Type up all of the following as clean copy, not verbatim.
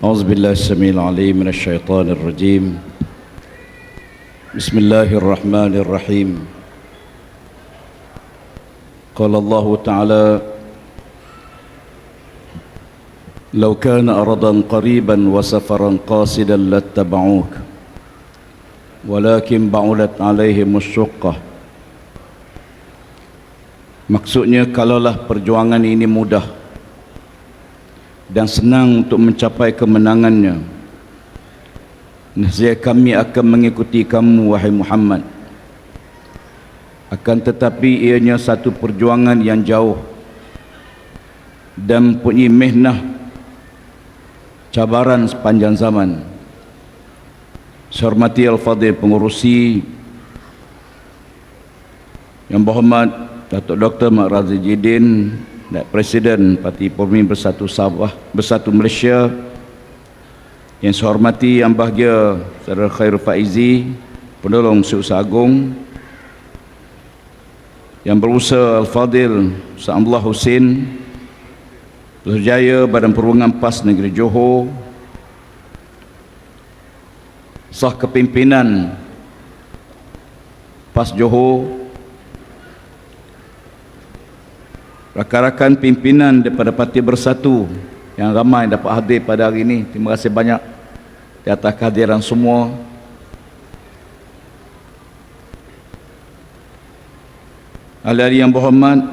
أعوذ بالله السميع العليم من الشيطان الرجيم. بسم الله الرحمن الرحيم. قال الله تعالى: لو كان أرضا قريبا وسفرا قاصدا لاتبعوك ولكن بعدت عليهم الشقة. Maksudnya, kalaulah perjuangan ini mudah dan senang untuk mencapai kemenangannya, nescaya kami akan mengikuti kamu, wahai Muhammad. Akan tetapi ianya satu perjuangan yang jauh dan mempunyai mihnah, cabaran sepanjang zaman. Saya hormati Al-Fadhil Pengurusi yang berhormat Datuk Dr. Mak Razif Jidin, Presiden Parti Purmi Bersatu Sabah, Bersatu Malaysia, yang saya hormati Yang Bahagia Saudara Khairul Faizi, Penolong Seusaha Agung, Yang Berusaha Al-Fadhil Sa'amullah Husin, Jaya Badan Perhubungan PAS Negeri Johor, Sah Kepimpinan PAS Johor, rakan-rakan pimpinan daripada Parti Bersatu yang ramai dapat hadir pada hari ini. Terima kasih banyak di atas kehadiran semua. Ahli-ahli yang berhormat,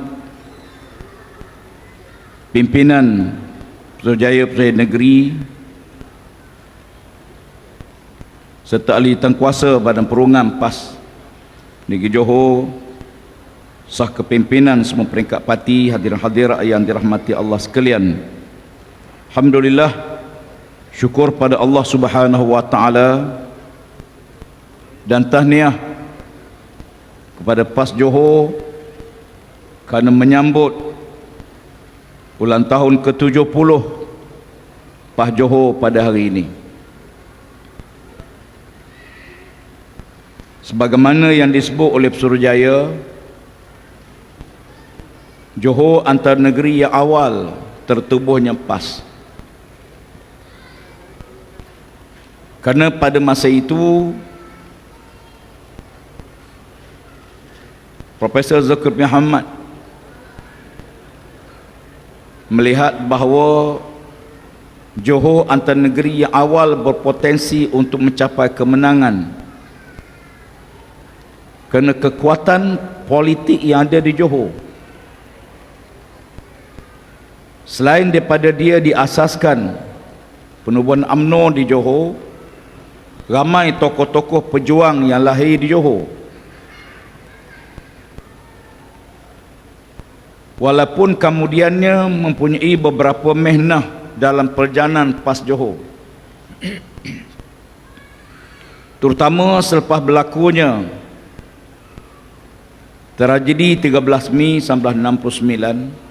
pimpinan Putrajaya Perdana Negeri serta ahli tangkuasa Badan Perhubungan PAS Negeri Johor, sah kepimpinan semua peringkat parti, hadirin-hadirat yang dirahmati Allah sekalian. Alhamdulillah, syukur pada Allah Subhanahu wa taala dan tahniah kepada PAS Johor kerana menyambut ulang tahun ke-70 PAS Johor pada hari ini. Sebagaimana yang disebut oleh Putrajaya, Johor antara negeri yang awal tertubuhnya PAS. Kerana pada masa itu Profesor Zulkifli Hamad melihat bahawa Johor antara negeri yang awal berpotensi untuk mencapai kemenangan kerana kekuatan politik yang ada di Johor. Selain daripada dia diasaskan penubuhan UMNO di Johor, ramai tokoh-tokoh pejuang yang lahir di Johor. Walaupun kemudiannya mempunyai beberapa mihnah dalam perjalanan PAS Johor, terutama selepas berlakunya tragedi 13 Mei 1969.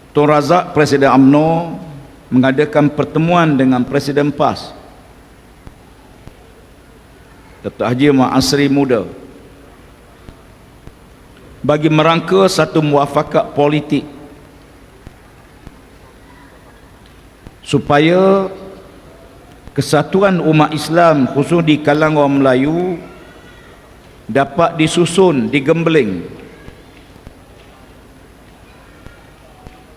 Tun Razak, Presiden UMNO, mengadakan pertemuan dengan Presiden PAS, Datuk Haji Muhammad Asri Muda, bagi merangka satu muafakat politik supaya kesatuan umat Islam khusus di kalangan orang Melayu dapat disusun, digembeling.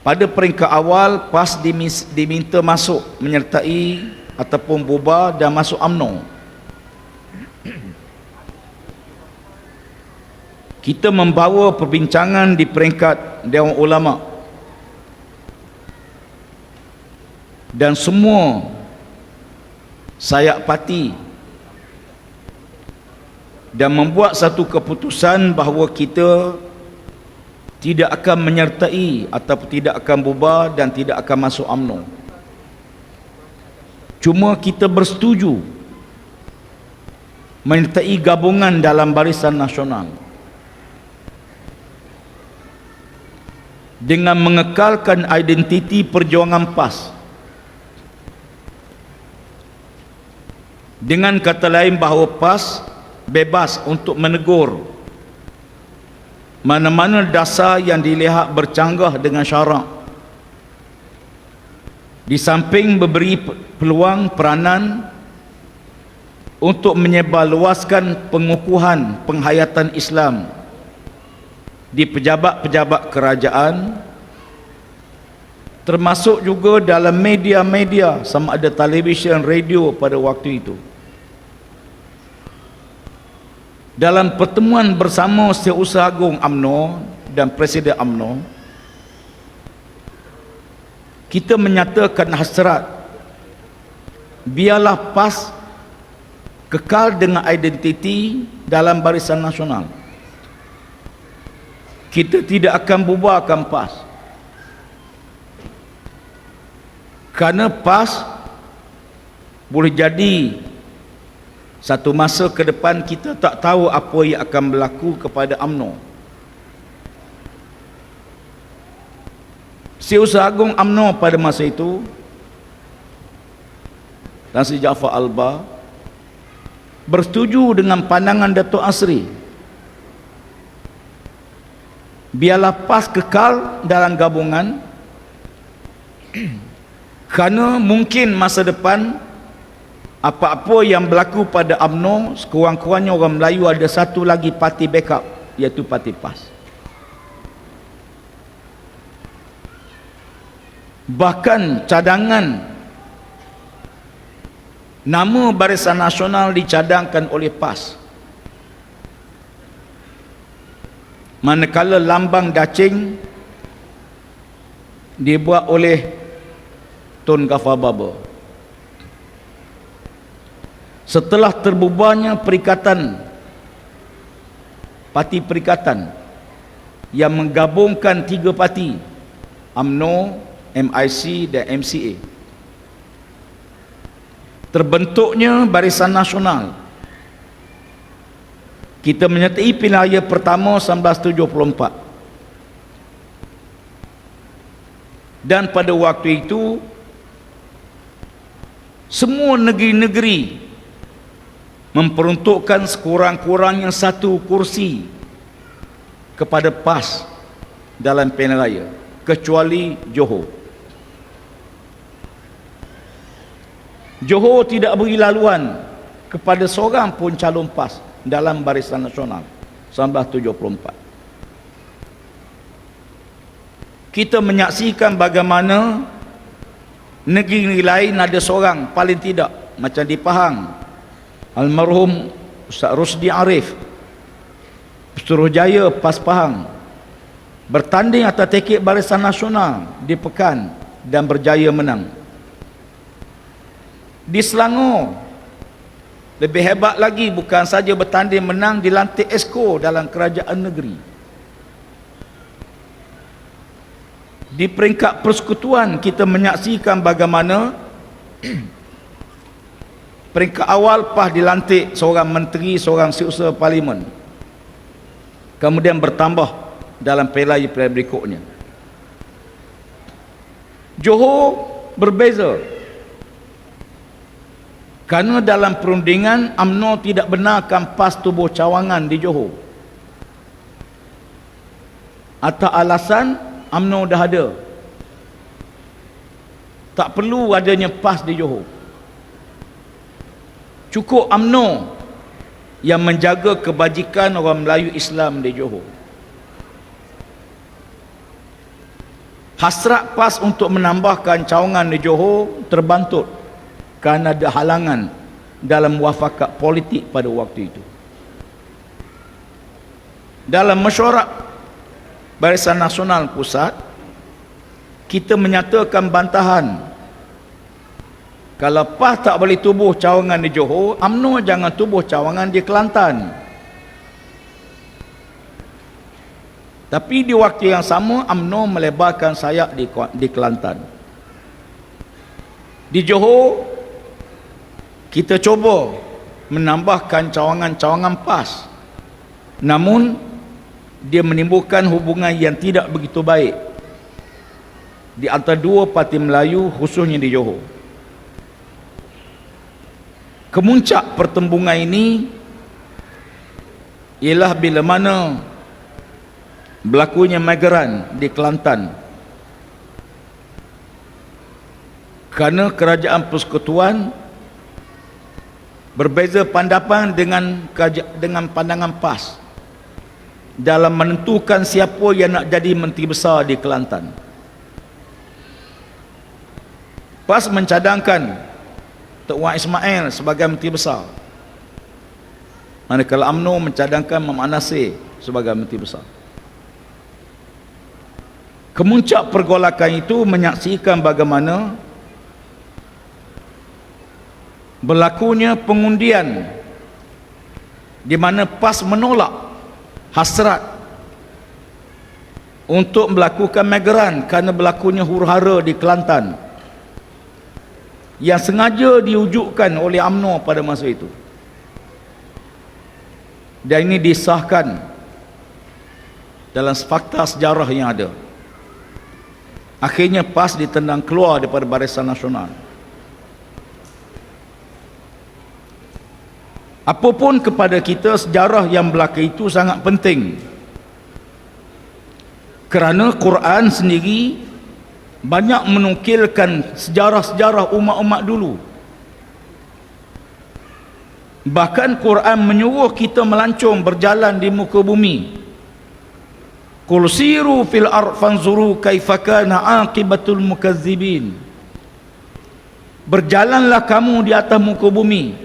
Pada peringkat awal, PAS diminta masuk menyertai ataupun bubar dan masuk UMNO. Kita membawa perbincangan di peringkat Dewan Ulama dan semua sayap parti dan membuat satu keputusan bahawa kita tidak akan menyertai atau tidak akan bubar dan tidak akan masuk UMNO. Cuma kita bersetuju menyertai gabungan dalam Barisan Nasional dengan mengekalkan identiti perjuangan PAS. Dengan kata lain, bahawa PAS bebas untuk menegur mana-mana dasar yang dilihat bercanggah dengan syarak Di samping memberi peluang peranan untuk menyebarluaskan pengukuhan penghayatan Islam di pejabat-pejabat kerajaan, termasuk juga dalam media-media sama ada televisyen, radio pada waktu itu. Dalam pertemuan bersama Setiausaha Agung UMNO dan Presiden UMNO, kita menyatakan hasrat biarlah PAS kekal dengan identiti dalam Barisan Nasional. Kita tidak akan bubarkan PAS, kerana PAS boleh jadi satu masa ke depan kita tak tahu apa yang akan berlaku kepada UMNO. Setiausaha Agung UMNO pada masa itu, Tan Sri Jaafar Albar, bersetuju dengan pandangan Datuk Asri biarlah PAS kekal dalam gabungan, kerana mungkin masa depan apa-apa yang berlaku pada UMNO, sekurang-kurangnya orang Melayu ada satu lagi parti backup, iaitu parti PAS. Bahkan cadangan nama Barisan Nasional dicadangkan oleh PAS, manakala lambang dacing dibuat oleh Tun Gafar Baba. Setelah terbubarnya perikatan, parti perikatan yang menggabungkan tiga parti, UMNO, MIC dan MCA, terbentuknya Barisan Nasional. Kita menyertai pilihan raya pertama 1974, dan pada waktu itu semua negeri-negeri memperuntukkan sekurang-kurangnya satu kursi kepada PAS dalam pilihan raya, kecuali Johor. Johor tidak beri laluan kepada seorang pun calon PAS dalam Barisan Nasional 1974. Kita menyaksikan bagaimana negeri lain ada seorang, paling tidak macam di Pahang, almarhum Ustaz Rusdi Arif, Suruhjaya PAS Pahang, bertanding atas tiket Barisan Nasional di Pekan dan berjaya menang. Di Selangor lebih hebat lagi, bukan saja bertanding menang, dilantik Esko dalam kerajaan negeri. Di peringkat persekutuan kita menyaksikan bagaimana peringkat awal PAS dilantik seorang menteri, seorang setiausaha parlimen, kemudian bertambah dalam pilihan berikutnya. Johor berbeza, kerana dalam perundingan UMNO tidak benarkan PAS tubuh cawangan di Johor. Atas alasan UMNO dah ada, tak perlu adanya PAS di Johor. Cukup UMNO yang menjaga kebajikan orang Melayu Islam di Johor. Hasrat PAS untuk menambahkan cawangan di Johor terbantut kerana ada halangan dalam muafakat politik pada waktu itu. Dalam mesyuarat Barisan Nasional Pusat, kita menyatakan bantahan, kalau PAS tak boleh tubuh cawangan di Johor, UMNO jangan tubuh cawangan di Kelantan. Tapi di waktu yang sama UMNO melebarkan sayap di Kelantan. Di Johor kita cuba menambahkan cawangan-cawangan PAS, namun dia menimbulkan hubungan yang tidak begitu baik di antara dua parti Melayu, khususnya di Johor. Kemuncak pertembungan ini ialah bila mana berlakunya migran di Kelantan. Kerana kerajaan persekutuan berbeza pandangan dengan pandangan PAS dalam menentukan siapa yang nak jadi Menteri Besar di Kelantan. PAS mencadangkan Tok Wan Ismail sebagai Menteri Besar, manakala UMNO mencadangkan Muhammad Nasir sebagai Menteri Besar. Kemuncak pergolakan itu menyaksikan bagaimana berlakunya pengundian di mana PAS menolak hasrat untuk melakukan megaran kerana berlakunya huru-hara di Kelantan yang sengaja diwujudkan oleh UMNO pada masa itu, dan ini disahkan dalam fakta sejarah yang ada. Akhirnya PAS ditendang keluar daripada Barisan Nasional. Apapun kepada kita, sejarah yang berlaku itu sangat penting, kerana Quran sendiri banyak menukilkan sejarah-sejarah umat-umat dulu. Bahkan Quran menyuruh kita melancong berjalan di muka bumi. Qul siru fil ardh fanzuru kaifa kana aqibatul mukazzibin. Berjalanlah kamu di atas muka bumi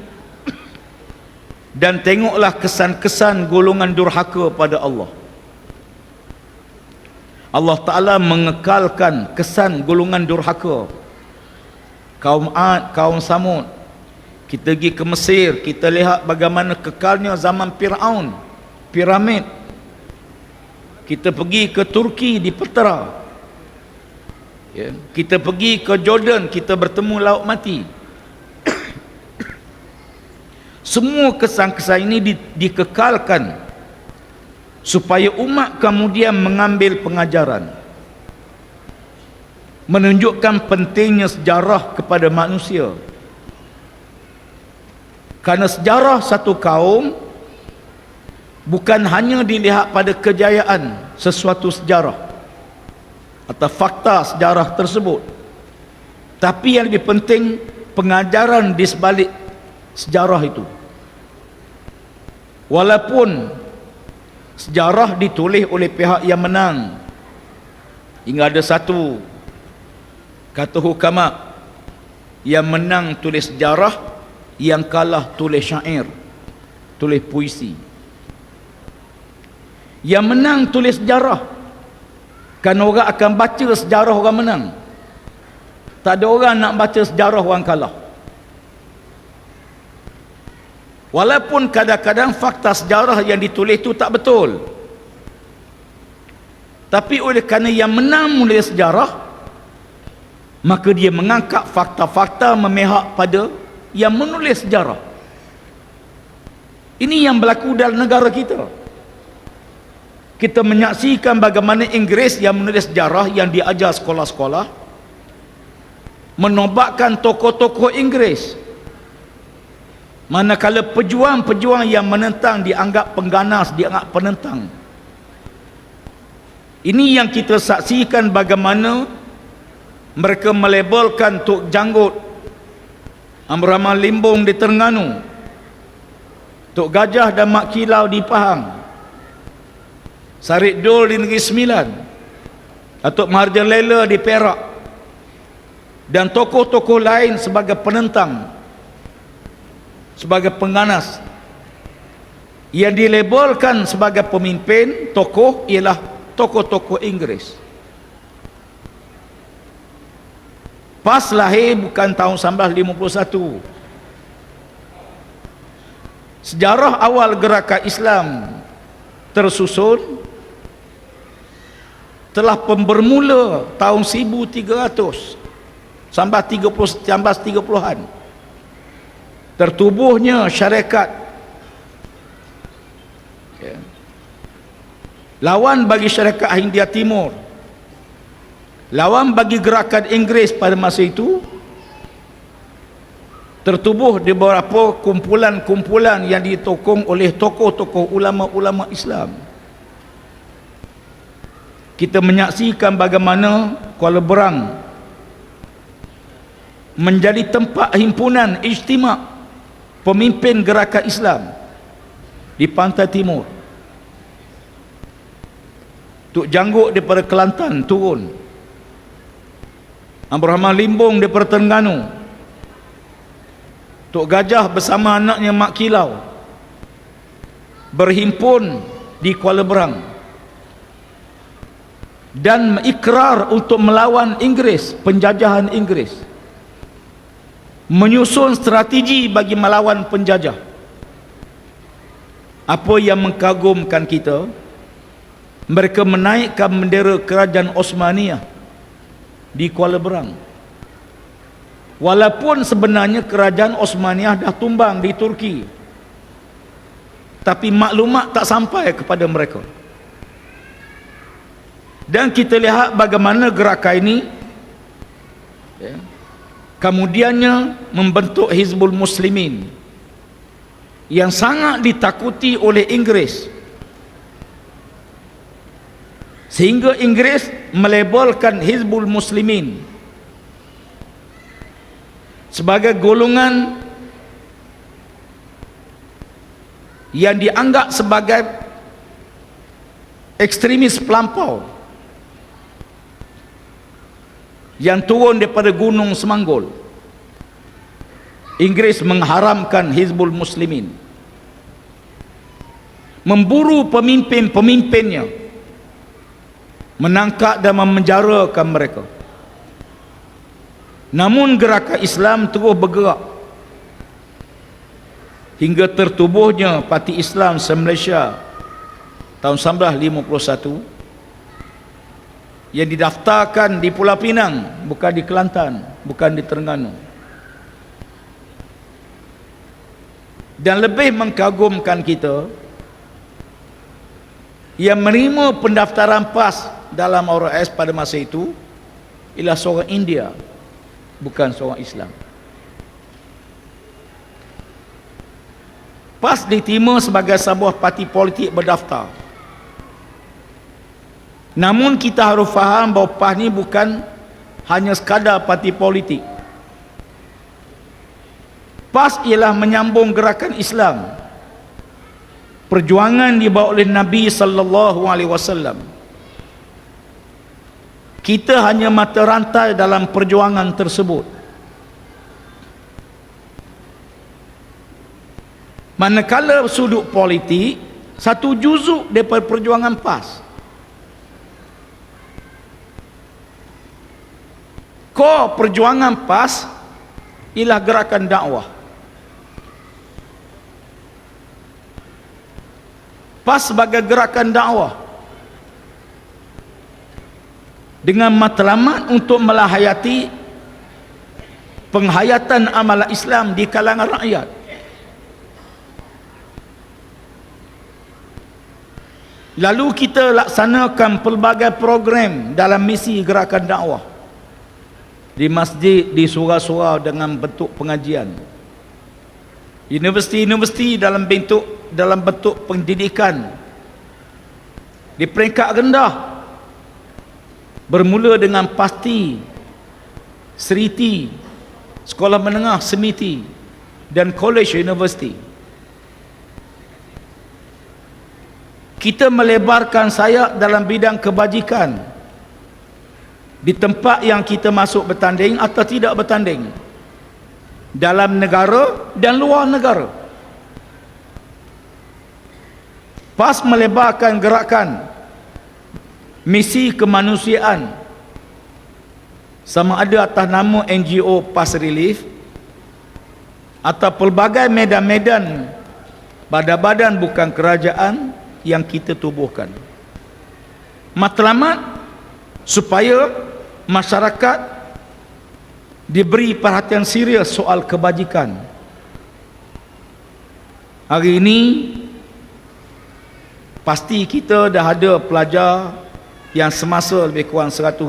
dan tengoklah kesan-kesan golongan durhaka pada Allah. Allah Ta'ala mengekalkan kesan golongan durhaka. Kaum Ad, kaum Samud. Kita pergi ke Mesir, kita lihat bagaimana kekalnya zaman Fir'aun, piramid. Kita pergi ke Turki di Petra, ya. Kita pergi ke Jordan, kita bertemu Laut Mati. Semua kesan-kesan ini dikekalkan supaya umat kemudian mengambil pengajaran, menunjukkan pentingnya sejarah kepada manusia. Kerana sejarah satu kaum bukan hanya dilihat pada kejayaan sesuatu sejarah atau fakta sejarah tersebut, tapi yang lebih penting pengajaran di sebalik sejarah itu. Walaupun sejarah ditulis oleh pihak yang menang, hingga ada satu kata hukama, yang menang tulis sejarah, yang kalah tulis syair, tulis puisi. Yang menang tulis sejarah, kan orang akan baca sejarah orang menang. Tak ada orang nak baca sejarah orang kalah. Walaupun kadang-kadang fakta sejarah yang ditulis itu tak betul, tapi oleh kerana yang menang menulis sejarah, maka dia mengangkat fakta-fakta memihak pada yang menulis sejarah. Ini yang berlaku dalam negara kita. Kita menyaksikan bagaimana Inggeris yang menulis sejarah yang diajar sekolah-sekolah menobatkan tokoh-tokoh Inggeris, manakala pejuang-pejuang yang menentang dianggap pengganas, dianggap penentang. Ini yang kita saksikan bagaimana mereka melabelkan Tok Janggut Amr Rahman Limbong di Terengganu, Tok Gajah dan Mak Kilau di Pahang, Sarit Dol di Negeri Sembilan, Datuk Mahathir Lela di Perak, dan tokoh-tokoh lain sebagai penentang, sebagai pengganas. Yang dilabelkan sebagai pemimpin tokoh ialah tokoh-tokoh Inggeris. PAS lahir bukan tahun 1951. Sejarah awal gerakan Islam tersusun telah bermula tahun 1300 sampai 1930-an. Tertubuhnya syarikat, ya, lawan bagi syarikat Hindia Timur, lawan bagi gerakan Inggeris pada masa itu. Tertubuh di beberapa kumpulan-kumpulan yang ditokong oleh tokoh-tokoh ulama-ulama Islam. Kita menyaksikan bagaimana Kuala Berang menjadi tempat himpunan ijtima' pemimpin gerakan Islam di pantai timur. Tok Janggut daripada Kelantan turun, Abdul Rahman Limbong daripada Terengganu, Tok Gajah bersama anaknya Mak Kilau berhimpun di Kuala Berang dan ikrar untuk melawan Inggeris, penjajahan Inggeris, menyusun strategi bagi melawan penjajah. Apa yang mengagumkan kita, mereka menaikkan bendera kerajaan Osmaniyah di Kuala Berang, walaupun sebenarnya kerajaan Osmaniyah dah tumbang di Turki, tapi maklumat tak sampai kepada mereka. Dan kita lihat bagaimana gerakan ini kemudiannya membentuk Hizbul Muslimin yang sangat ditakuti oleh Inggeris, sehingga Inggeris melabelkan Hizbul Muslimin sebagai golongan yang dianggap sebagai ekstremis pelampau yang turun daripada Gunung Semanggol. Inggeris mengharamkan Hizbul Muslimin, memburu pemimpin-pemimpinnya, menangkap dan memenjarakan mereka. Namun gerakan Islam terus bergerak hingga tertubuhnya Parti Islam se-Malaysia tahun 1951 yang didaftarkan di Pulau Pinang, bukan di Kelantan, bukan di Terengganu. Dan lebih mengagumkan kita, yang menerima pendaftaran PAS dalam RS pada masa itu ialah seorang India, bukan seorang Islam. PAS diterima sebagai sebuah parti politik berdaftar. Namun kita harus faham bahawa PAS ni bukan hanya sekadar parti politik. PAS ialah menyambung gerakan Islam, perjuangan dibawa oleh Nabi sallallahu alaihi wasallam. Kita hanya mata rantai dalam perjuangan tersebut. Manakala sudut politik, satu juzuk daripada perjuangan PAS. Core perjuangan PAS ialah gerakan dakwah. PAS sebagai gerakan dakwah dengan matlamat untuk melahayati penghayatan amalan Islam di kalangan rakyat. Lalu kita laksanakan pelbagai program dalam misi gerakan dakwah di masjid, di surau-surau dengan bentuk pengajian, universiti-universiti dalam bentuk pendidikan di peringkat rendah, bermula dengan PASTI, Seriti, sekolah menengah Semiti dan college universiti. Kita melebarkan sayap dalam bidang kebajikan di tempat yang kita masuk bertanding atau tidak bertanding, dalam negara dan luar negara. PAS melebarkan gerakan misi kemanusiaan, sama ada atas nama NGO PAS Relief atau pelbagai medan-medan badan-badan bukan kerajaan yang kita tubuhkan. Matlamat supaya masyarakat diberi perhatian serius soal kebajikan. Hari ini pasti kita dah ada pelajar yang semasa lebih kurang 100,000.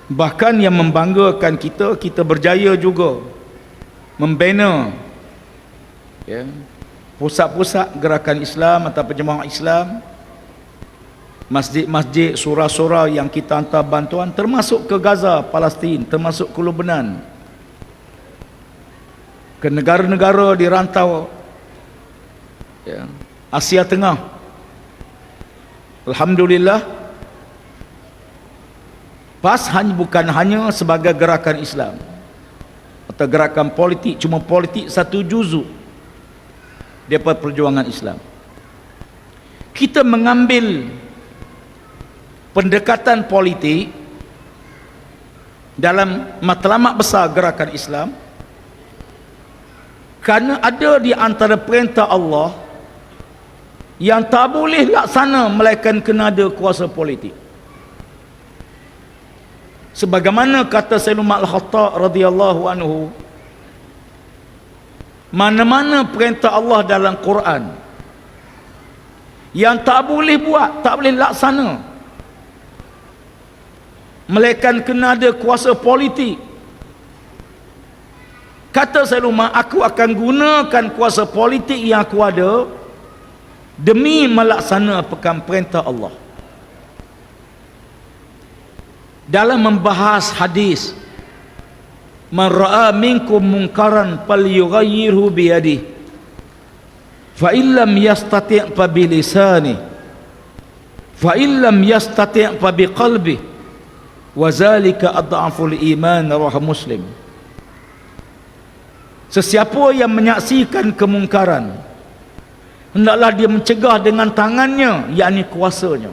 Bahkan yang membanggakan kita, kita berjaya juga membina pusat-pusat gerakan Islam atau penjemaah Islam, masjid-masjid, surau-surau yang kita hantar bantuan, termasuk ke Gaza, Palestin, termasuk ke Lebanon, ke negara-negara di rantau ya, Asia Tengah. Alhamdulillah, PAS bukan hanya sebagai gerakan Islam atau gerakan politik, cuma politik satu juzuk daripada perjuangan Islam. Kita mengambil pendekatan politik dalam matlamat besar gerakan Islam kerana ada di antara perintah Allah yang tak boleh laksana melainkan kena ada kuasa politik. Sebagaimana kata Sayyidina Umar Al-Khattab radhiyallahu anhu, mana-mana perintah Allah dalam Quran yang tak boleh buat, tak boleh laksana melainkan kena ada kuasa politik, kata Sayyidina Umar, aku akan gunakan kuasa politik yang aku ada demi melaksanakan perintah Allah. Dalam membahas hadis, man ra'a minkum munkaran falyughayyirhu biyadihi fa illam yastati' fa bilisanihi fa illam yastati' fa biqalbihi wa zalika adhaful iman, rawahu Muslim. Sesiapa yang menyaksikan kemungkaran, hendaklah dia mencegah dengan tangannya, yakni kuasanya.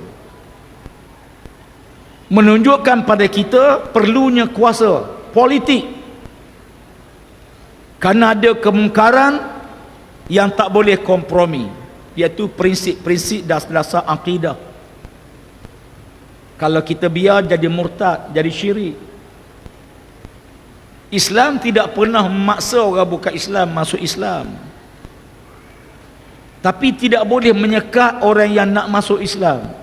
Menunjukkan pada kita perlunya kuasa politik, kerana ada kemungkaran yang tak boleh kompromi, iaitu prinsip-prinsip dasar akidah. Kalau kita biar, jadi murtad, jadi syirik. Islam tidak pernah memaksa orang bukan Islam masuk Islam, tapi tidak boleh menyekat orang yang nak masuk Islam.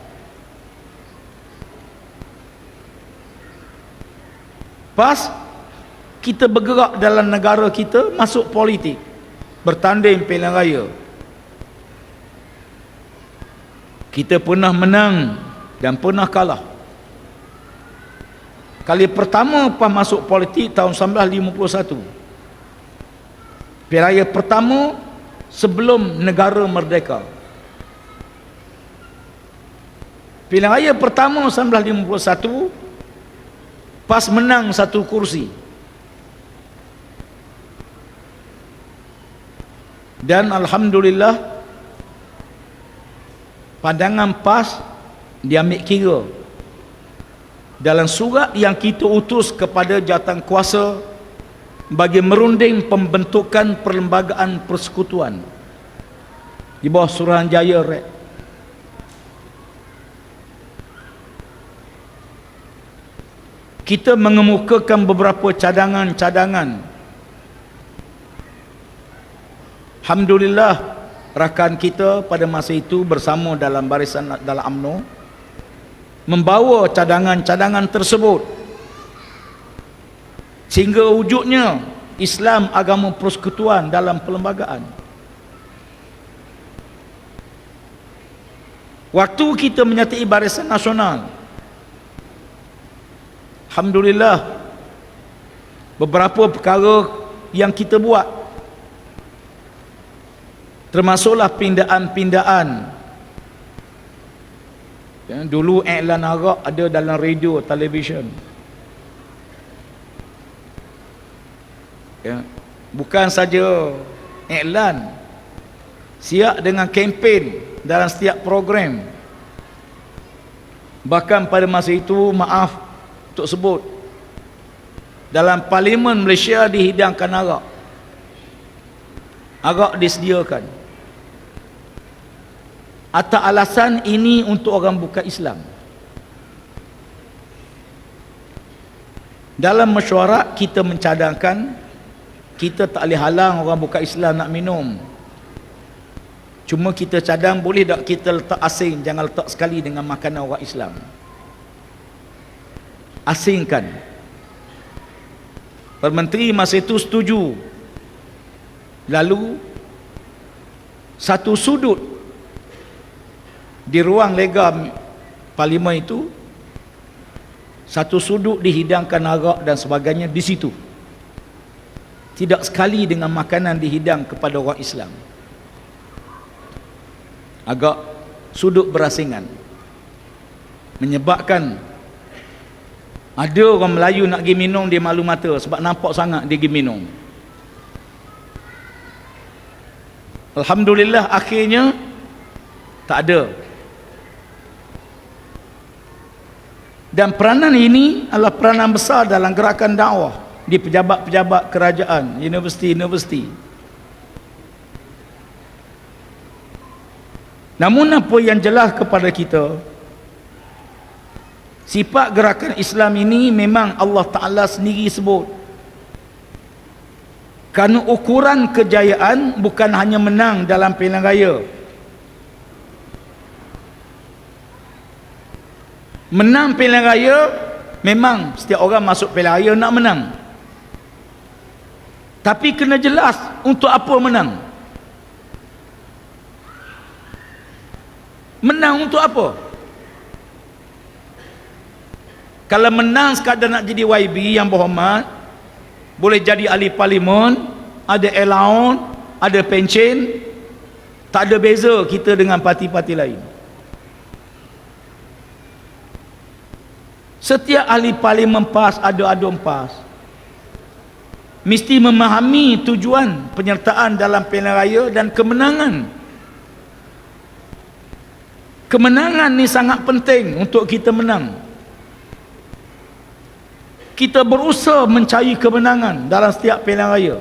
Pas kita bergerak dalam negara kita, masuk politik, bertanding pilihan raya, kita pernah menang dan pernah kalah. Kali pertama PAS masuk politik tahun 1951, pilihan raya pertama sebelum negara merdeka. Pilihan raya pertama 1951, PAS menang satu kursi. Dan alhamdulillah, pandangan PAS diambil kira dalam surat yang kita utus kepada jawatan kuasa bagi merunding pembentukan perlembagaan persekutuan di bawah Suruhanjaya REK. Kita mengemukakan beberapa cadangan-cadangan. Alhamdulillah, rakan kita pada masa itu bersama dalam barisan dalam UMNO membawa cadangan-cadangan tersebut, sehingga wujudnya Islam agama persekutuan dalam perlembagaan. Waktu kita menyertai Barisan Nasional, alhamdulillah, beberapa perkara yang kita buat, termasuklah pindaan-pindaan. Ya, dulu iklan arak ada dalam radio, televisyen. Ya, bukan saja iklan, siap dengan kempen dalam setiap program. Bahkan pada masa itu, maaf untuk sebut, dalam Parlimen Malaysia dihidangkan arak. Arak disediakan. Atas alasan ini untuk orang bukan Islam. Dalam mesyuarat kita mencadangkan, kita tak boleh halang orang bukan Islam nak minum. Cuma kita cadang, boleh tak kita letak asing, jangan letak sekali dengan makanan orang Islam. Asingkan. Menteri masa itu setuju. Lalu satu sudut di ruang lega parlimen itu satu sudut dihidangkan arak dan sebagainya di situ. Tidak sekali dengan makanan dihidang kepada orang Islam. Agak sudut berasingan, menyebabkan ada orang Melayu nak pergi minum, dia malu mata sebab nampak sangat dia pergi minum. Alhamdulillah akhirnya tak ada. Dan peranan ini adalah peranan besar dalam gerakan dakwah di pejabat-pejabat kerajaan, universiti-universiti. Namun apa yang jelas kepada kita, sifat gerakan Islam ini memang Allah Ta'ala sendiri sebut, kerana ukuran kejayaan bukan hanya menang dalam pilihan raya. Menang pilihan raya, memang setiap orang masuk pilihan raya nak menang, tapi kena jelas untuk apa menang. Menang untuk apa? Kalau menang sekadar nak jadi YB yang berhormat, boleh jadi ahli parlimen, ada allowance, ada pencen, tak ada beza kita dengan parti-parti lain. Setiap ahli parlimen PAS, ada adun PAS, mesti memahami tujuan penyertaan dalam pilihan raya dan kemenangan. Kemenangan ni sangat penting untuk kita menang. Kita berusaha mencari kemenangan dalam setiap pilihan raya.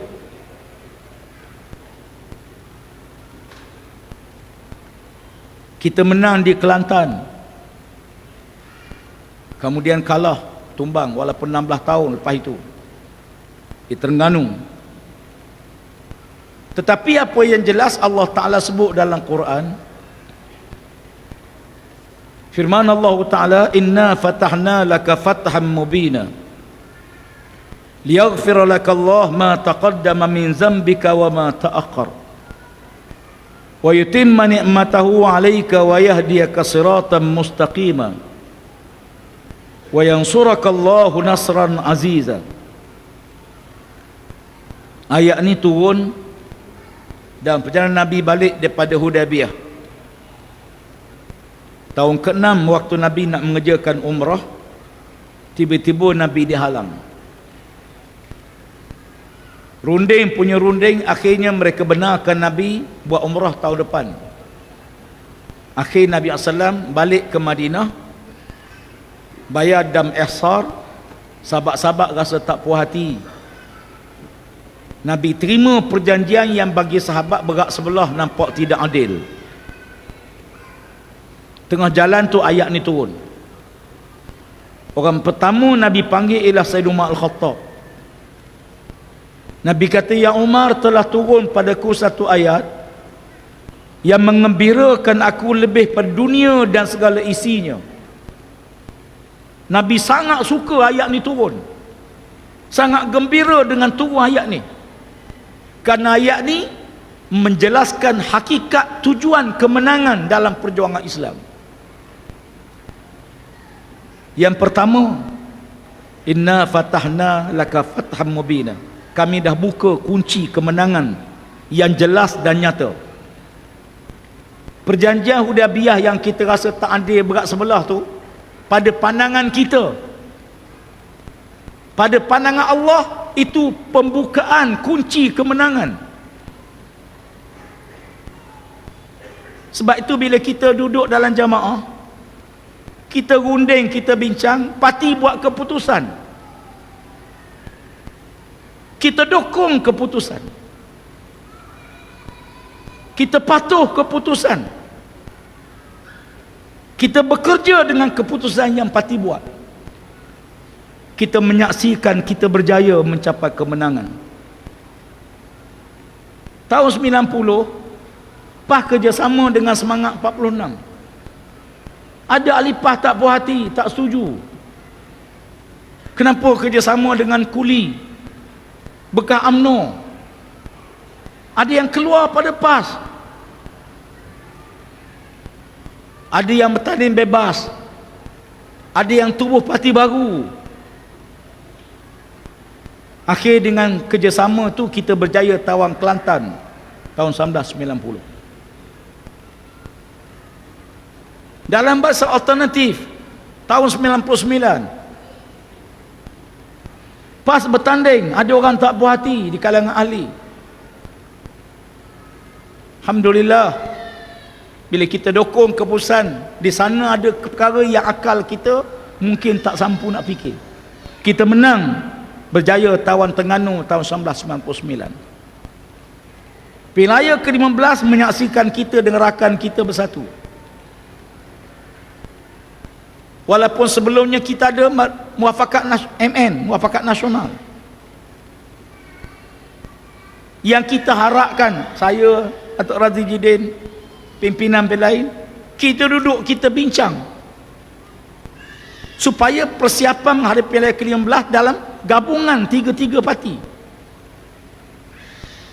Kita menang di Kelantan, kemudian kalah, tumbang walaupun 16 tahun lepas itu di Terengganu. Tetapi apa yang jelas Allah Ta'ala sebut dalam Quran, firman Allah Ta'ala, inna fatahna laka fatham mubina liyaghfira laka Allah ma taqaddama min zambika wa ma ta'akhkhar wa yutimma ni'matahu 'alaika wa yahdiyaka siratan mustaqima wa yansuraka Allahu nasran aziza. Ayat ni turun dalam perjalanan Nabi balik daripada Hudaybiyah, tahun ke-6 waktu Nabi nak mengerjakan umrah. Tiba-tiba Nabi dihalang. Runding punya runding, akhirnya mereka benarkan Nabi buat umrah tahun depan. Akhir Nabi SAW balik ke Madinah, bayar dam ihsar. Sahabat-sahabat rasa tak puas hati. Nabi terima perjanjian yang bagi sahabat berat sebelah nampak tidak adil. Tengah jalan tu ayat ni turun. Orang pertama Nabi panggil ialah Sayyid Umar Al-Khattab. Nabi kata, ya Umar, telah turun padaku satu ayat yang mengembirakan aku lebih pada dunia dan segala isinya. Nabi sangat suka ayat ni turun, sangat gembira dengan turun ayat ni, kerana ayat ni menjelaskan hakikat tujuan kemenangan dalam perjuangan Islam. Yang pertama, inna fatahna laka fatham mubina, kami dah buka kunci kemenangan yang jelas dan nyata. Perjanjian Hudaybiyah yang kita rasa tak adil berat sebelah tu, pada pandangan kita, pada pandangan Allah, itu pembukaan kunci kemenangan. Sebab itu bila kita duduk dalam jamaah, kita runding, kita bincang, parti buat keputusan, kita dukung keputusan, kita patuh keputusan, kita bekerja dengan keputusan yang parti buat. Kita menyaksikan kita berjaya mencapai kemenangan. Tahun 90, PAS kerjasama dengan Semangat 46. Ada ahli PAS tak puas hati, tak setuju. Kenapa kerjasama dengan Kuli, bekas UMNO? Ada yang keluar pada PAS, ada yang bertanding bebas, Ada yang tubuh parti baru. Akhir dengan kerjasama tu kita berjaya tawan Kelantan tahun 1990. Dalam bahasa alternatif tahun 99, PAS bertanding, ada orang tak puas hati di kalangan ahli. Alhamdulillah, bila kita dokong keputusan, di sana ada perkara yang akal kita mungkin tak mampu nak fikir. Kita menang, berjaya tawan Terengganu tahun 1999. Pilihan raya ke-15 menyaksikan kita dengan rakan kita bersatu. Walaupun sebelumnya kita ada muafakat MN, muafakat nasional. Yang kita harapkan, saya, Datuk Razzie Jidin, pimpinan lain, kita duduk, kita bincang supaya persiapan hari Pilihan ke-15 dalam gabungan tiga-tiga parti.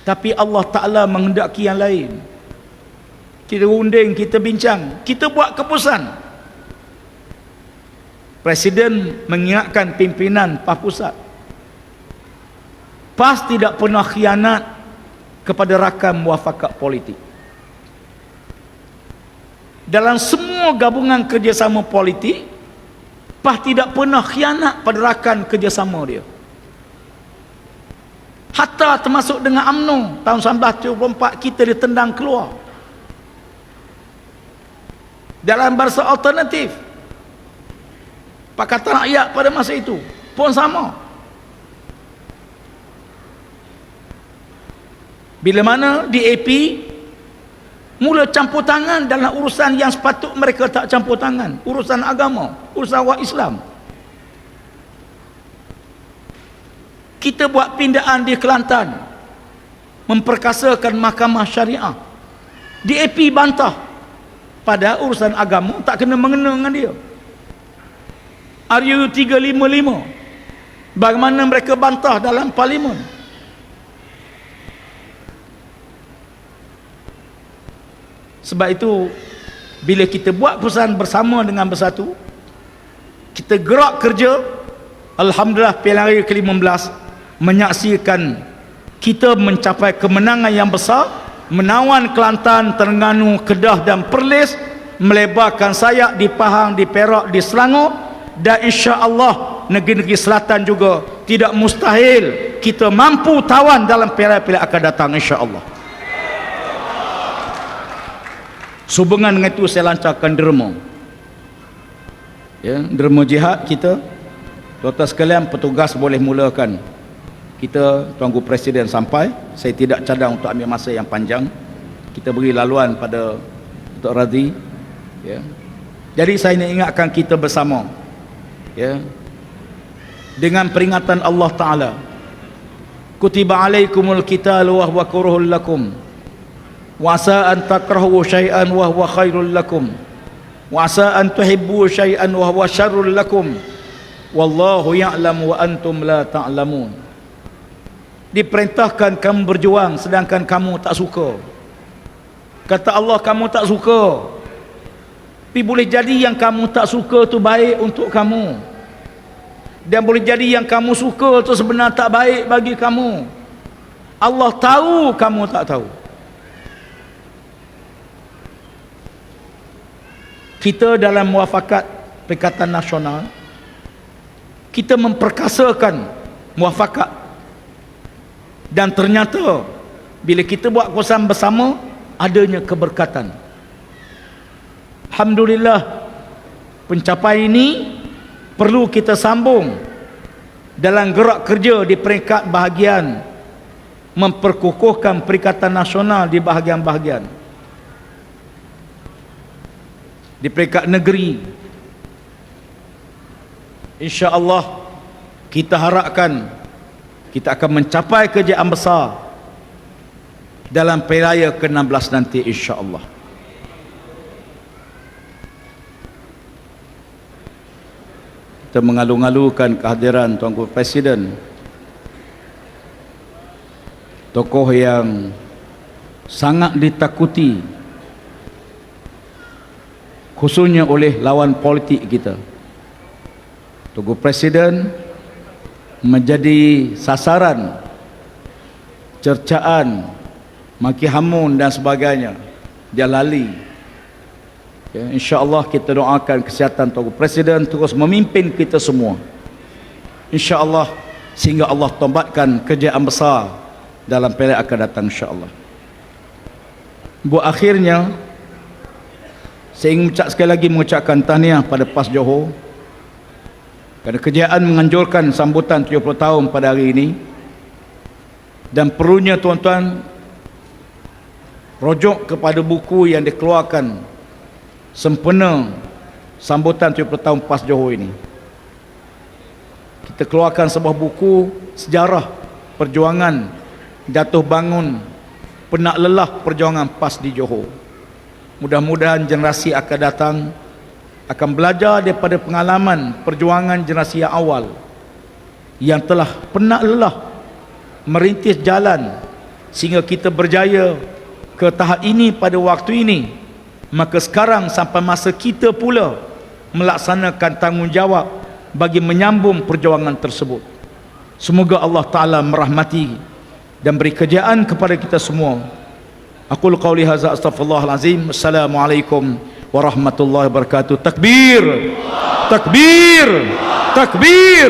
Tapi Allah Ta'ala menghendaki yang lain. Kita runding, kita bincang, kita buat keputusan. Presiden mengingatkan pimpinan PAS Pusat, PAS tidak pernah khianat kepada rakam muafakat politik. Dalam semua gabungan kerjasama politik, PAS tidak pernah khianat pada rakan kerjasama dia. Hatta termasuk dengan UMNO tahun 1974 kita ditendang keluar. Dalam bahasa alternatif, Pakatan Rakyat pada masa itu pun sama. Bila mana DAP mula campur tangan dalam urusan yang sepatut mereka tak campur tangan, urusan agama, urusan orang Islam. Kita buat pindaan di Kelantan, memperkasakan mahkamah syariah. DAP bantah, pada urusan agama tak kena mengena dengan dia. RU 355, bagaimana mereka bantah dalam parlimen. Sebab itu, bila kita buat keputusan bersama dengan bersatu, kita gerak kerja, Alhamdulillah Pilihan Raya ke-15 menyaksikan kita mencapai kemenangan yang besar, menawan Kelantan, Terengganu, Kedah dan Perlis, melebarkan sayap di Pahang, di Perak, di Selangor, dan insya-Allah negeri-negeri selatan juga tidak mustahil kita mampu tawan dalam pilihan-pilihan akan datang, insya-Allah. Sehubungan dengan itu saya lancarkan derma. Ya, derma jihad kita. Tuan-tuan sekalian, petugas boleh mulakan. Kita, Tuan Guru Presiden sampai, saya tidak cadang untuk ambil masa yang panjang. Kita beri laluan pada Datuk Razzie. Ya. Jadi saya nak ingatkan kita bersama, ya, dengan peringatan Allah Ta'ala, kutiba alaikumul qitalu wa huwa kurhul lakum wa asa an takrahu syai'an wa huwa khairul lakum wa asa an tuhibbu syai'an wa huwa syarrul lakum wallahu ya'lamu wa antum la ta'lamun. Diperintahkan kamu berjuang sedangkan kamu tak suka. Kata Allah, kamu tak suka, tapi boleh jadi yang kamu tak suka tu baik untuk kamu, dan boleh jadi yang kamu suka tu sebenarnya tak baik bagi kamu. Allah tahu, kamu tak tahu. Kita dalam muafakat Perikatan Nasional, kita memperkasakan muafakat, dan ternyata bila kita buat keputusan bersama, adanya keberkatan. Alhamdulillah, pencapaian ini perlu kita sambung dalam gerak kerja di peringkat bahagian, memperkukuhkan Perikatan Nasional di bahagian-bahagian. Di peringkat negeri, insya-Allah kita harapkan kita akan mencapai kejayaan besar dalam Pilihan Raya ke-16 nanti, insya-Allah. Kita mengalu-alukan kehadiran Tuan Guru Presiden, tokoh yang sangat ditakuti khususnya oleh lawan politik kita. Tugu Presiden menjadi sasaran cercaan, maki hamun dan sebagainya. Dia lali. Ya, insya-Allah kita doakan kesihatan Tugu Presiden terus memimpin kita semua. Insya-Allah sehingga Allah tombatkan kejayaan besar dalam pilihan akan datang insya-Allah. Buat akhirnya saya ingin sekali lagi mengucapkan tahniah pada PAS Johor kerana kejayaan menganjurkan sambutan 70 tahun pada hari ini, dan perlunya tuan-tuan rujuk kepada buku yang dikeluarkan sempena sambutan 70 tahun PAS Johor ini. Kita keluarkan sebuah buku sejarah perjuangan jatuh bangun penak lelah perjuangan PAS di Johor. Mudah-mudahan generasi akan datang akan belajar daripada pengalaman perjuangan generasi yang awal yang telah penak lelah merintis jalan sehingga kita berjaya ke tahap ini pada waktu ini. Maka sekarang sampai masa kita pula melaksanakan tanggungjawab bagi menyambung perjuangan tersebut. Semoga Allah Ta'ala merahmati dan beri kejayaan kepada kita semua. Aqul qawli hadza astaghfirullahalazim. Assalamualaikum warahmatullahi wabarakatuh. Takbir, takbir, takbir.